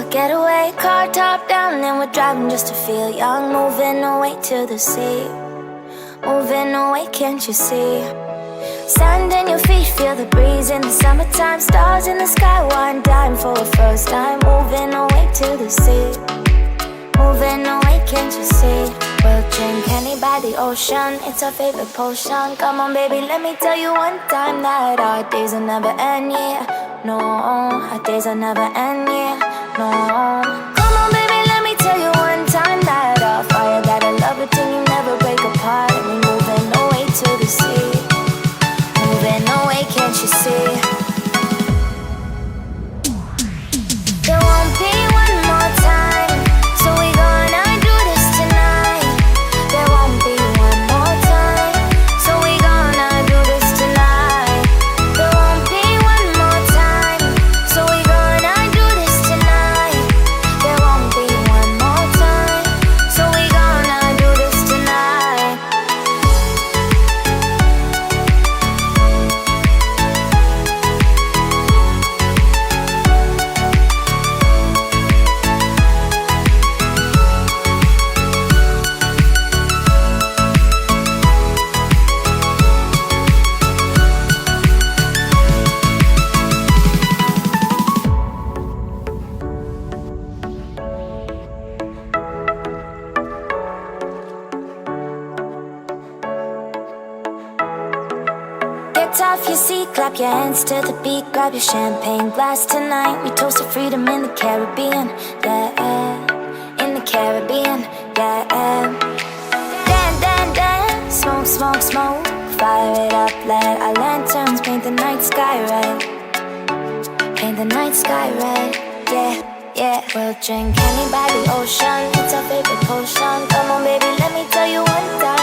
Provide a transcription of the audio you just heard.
a getaway, car top down, and we're driving just to feel young. Moving away to the sea, moving away, can't you see? Sand in your feet, feel the breeze in the summertime. Stars in the sky, one dime for a first time. Moving away to the sea, moving away, can't you see? We'll drink honey by the ocean, it's our favorite potion. Come on baby, let me tell you one time that our days will never end, yeah. No, our days will never end, yeah. No. Come on baby, let me tell you one time that our fire got a love it till you never break apart. And we moving away to the sea, moving away, can't you see? There won't be one more time, so we gonna do this tonight. There won't be one more time, so we gonna do this tonight. There won't be one more time, so we gonna do this tonight. There won't be one more time, so we gonna do this tonight. Get off your seat, clap your hands to the beat. Grab your champagne glass tonight. We toast to freedom in the Caribbean, yeah. In the Caribbean, yeah. Dance, dance, dance, smoke, smoke, smoke. Fire it up, let our lanterns paint the night sky red. Paint the night sky red, yeah, yeah. We'll drink honey by the ocean, it's our favorite potion. Come on baby, let me tell you one time